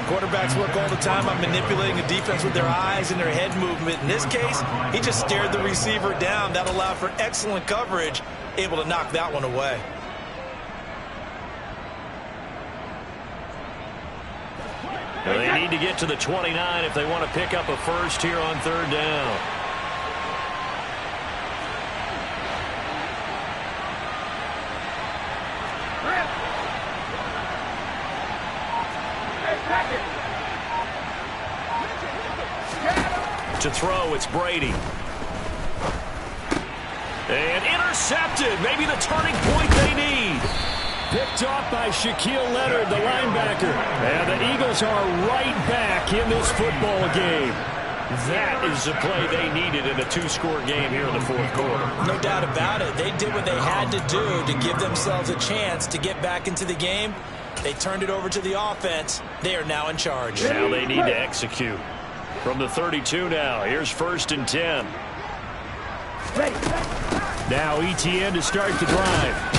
Quarterbacks work all the time on manipulating the defense with their eyes and their head movement. In this case, he just stared the receiver down. That allowed for excellent coverage, able to knock that one away. They need to get to the 29 if they want to pick up a 1st here on 3rd down. To throw, it's Brady. And intercepted. Maybe the turning point they need. Picked off by Shaquille Leonard, the linebacker. And the Eagles are right back in this football game. That is the play they needed in a two-score game here in the fourth quarter. No doubt about it. They did what they had to do to give themselves a chance to get back into the game. They turned it over to the offense. They are now in charge. Now they need to execute. From the 32 now, here's 1st and 10. Now ETN to start the drive.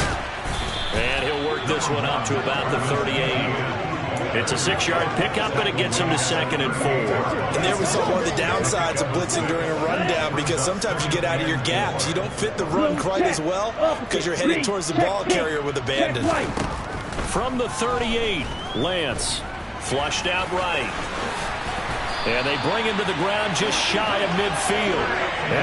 And he'll work this one up to about the 38. It's a 6-yard pickup, and it gets him to 2nd and 4. And there we saw one of the downsides of blitzing during a rundown, because sometimes you get out of your gaps. You don't fit the run quite as well because you're headed towards the ball carrier with abandon. From the 38, Lance flushed out right. And they bring him to the ground just shy of midfield.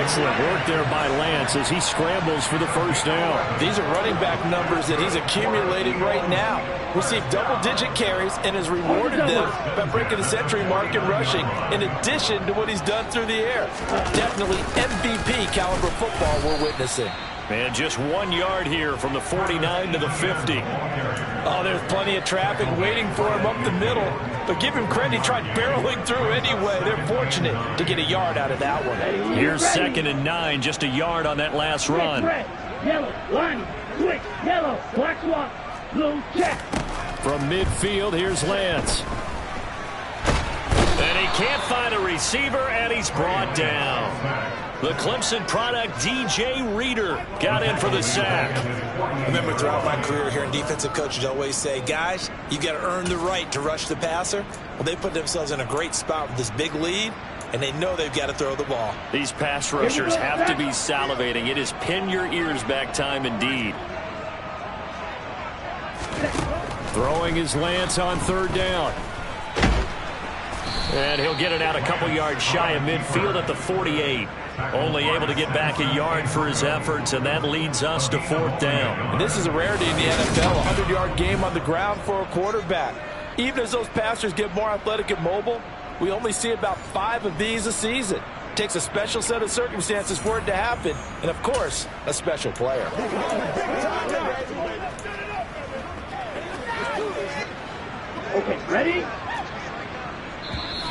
Excellent work there by Lance as he scrambles for the first down. These are running back numbers that he's accumulating right now. Received double-digit carries and has rewarded them by breaking the century mark in rushing, in addition to what he's done through the air. Definitely MVP caliber football we're witnessing. And just 1 yard here from the 49 to the 50. Oh, there's plenty of traffic waiting for him up the middle. But give him credit, he tried barreling through anyway. They're fortunate to get a yard out of that one. Here's 2nd and 9, just a yard on that last run. Red, yellow, line, switch, yellow, black swap, blue, check. From midfield, here's Lance. And he can't find a receiver, and he's brought down. The Clemson product, DJ Reader, got in for the sack. Remember, throughout my career here in defensive coaches always say, guys, you got to earn the right to rush the passer. Well, they put themselves in a great spot with this big lead, and they know they've got to throw the ball. These pass rushers have to be salivating. It is pin your ears back time indeed. Throwing his Lance on 3rd down. And he'll get it out a couple yards shy of midfield at the 48. Only able to get back a yard for his efforts, and that leads us to 4th down. And this is a rarity in the NFL, a 100-yard game on the ground for a quarterback. Even as those passers get more athletic and mobile, we only see about 5 of these a season. It takes a special set of circumstances for it to happen, and of course, a special player. Okay, ready?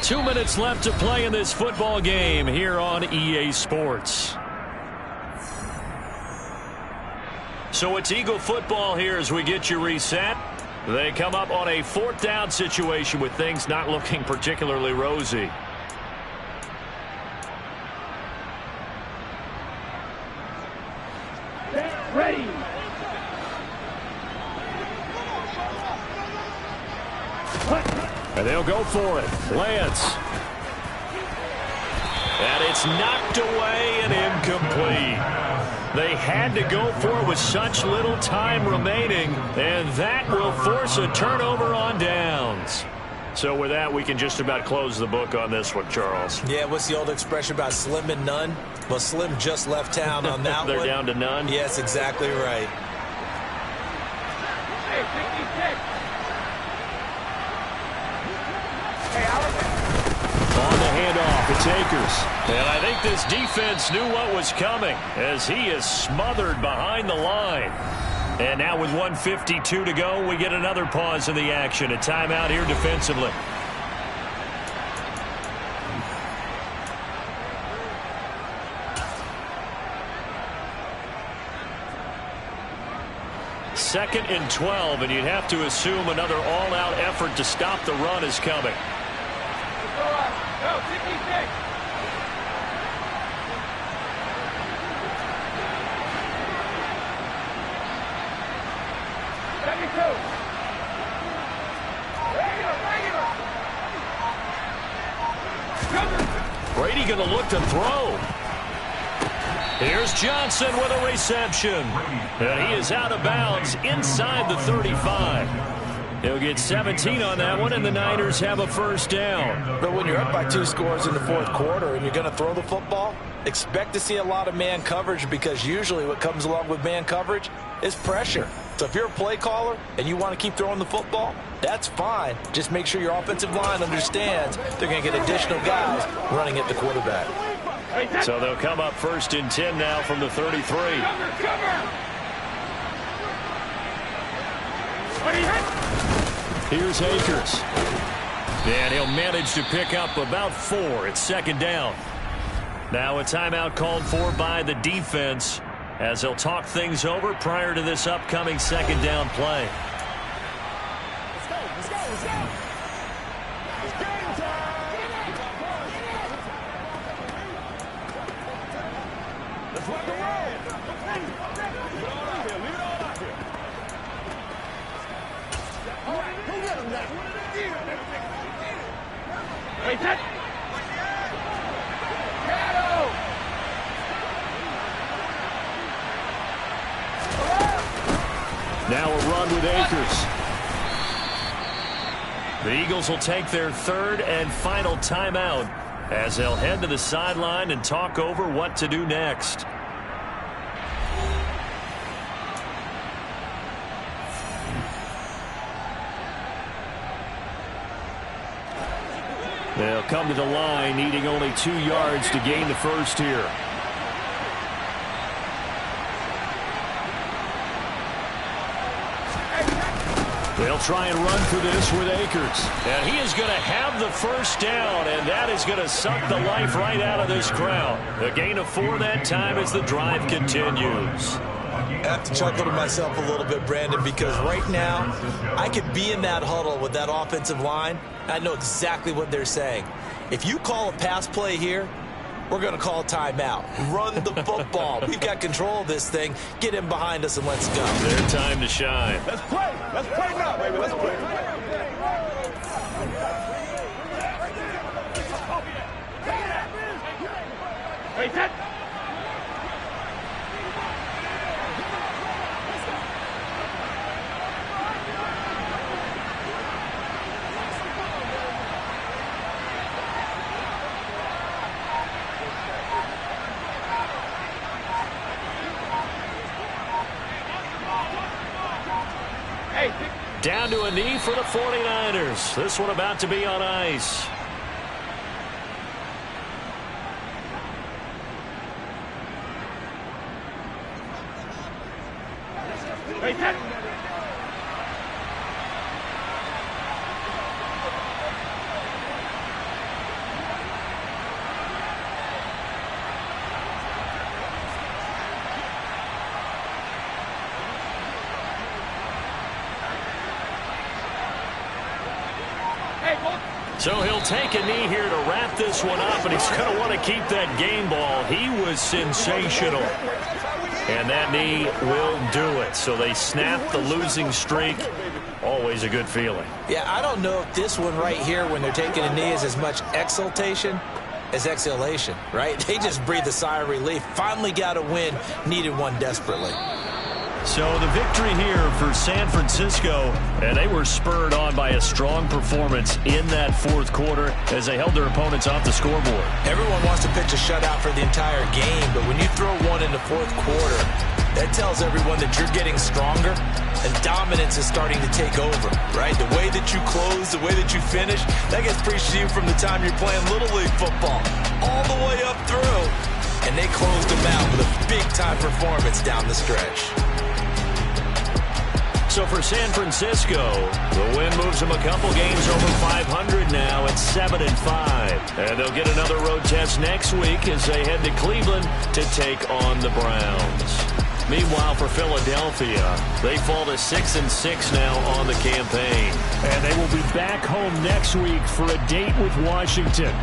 2 minutes left to play in this football game here on EA Sports. So it's Eagle football here as we get you reset. They come up on a 4th down situation with things not looking particularly rosy. Ready. And they'll go for it. Lance. And it's knocked away and incomplete. They had to go for it with such little time remaining, and that will force a turnover on downs. So with that, we can just about close the book on this one, Charles. Yeah, what's the old expression about slim and none? Well, Slim just left town on that They're one. down to none? Yes, exactly right. Hey, 56. On the handoff, it's Akers. And I think this defense knew what was coming as he is smothered behind the line. And now with 1:52 to go, we get another pause in the action. A timeout here defensively. Second and 12, and you'd have to assume another all-out effort to stop the run is coming. Go, 56. Brady going to look to throw. Here's Johnson with a reception. And he is out of bounds inside the 35. He'll get 17 on that one, and the Niners have a first down. But when you're up by 2 scores in the 4th quarter and you're going to throw the football, expect to see a lot of man coverage, because usually what comes along with man coverage is pressure. So if you're a play caller and you want to keep throwing the football, that's fine. Just make sure your offensive line understands they're going to get additional guys running at the quarterback. So they'll come up 1st and 10 now from the 33. Here's Akers. And he'll manage to pick up about 4. It's second down. Now a timeout called for by the defense as they'll talk things over prior to this upcoming second down play. Let's go. It's game time. Let's rock and roll. Leave it all out here. All right, go get him now. Hey, set. Now a run with Akers. The Eagles will take their third and final timeout as they'll head to the sideline and talk over what to do next. They'll come to the line needing only 2 yards to gain the first here. They'll try and run for this with Akers. And he is going to have the first down, and that is going to suck the life right out of this crowd. A gain of 4 that time as the drive continues. I have to chuckle to myself a little bit, Brandon, because right now I could be in that huddle with that offensive line. I know exactly what they're saying. If you call a pass play here, we're going to call timeout. Run the football. We've got control of this thing. Get in behind us and let's go. Their time to shine. Let's play. Let's play now, baby. Let's play. Hey, set. Down to a knee for the 49ers. This one about to be on ice. Hey, set. So he'll take a knee here to wrap this one up, and he's going to want to keep that game ball. He was sensational. And that knee will do it. So they snap the losing streak. Always a good feeling. Yeah, I don't know if this one right here, when they're taking a knee, is as much exultation as exhalation, right? They just breathe a sigh of relief. Finally got a win. Needed one desperately. So the victory here for San Francisco, and they were spurred on by a strong performance in that fourth quarter as they held their opponents off the scoreboard. Everyone wants to pitch a shutout for the entire game, but when you throw one in the fourth quarter, that tells everyone that you're getting stronger and dominance is starting to take over, right? The way that you close, the way that you finish, that gets preached to you from the time you're playing Little League football all the way up through, and they closed them out with a big-time performance down the stretch. So for San Francisco, the win moves them a couple games over 500 now at 7-5. And they'll get another road test next week as they head to Cleveland to take on the Browns. Meanwhile, for Philadelphia, they fall to 6-6 now on the campaign. And they will be back home next week for a date with Washington.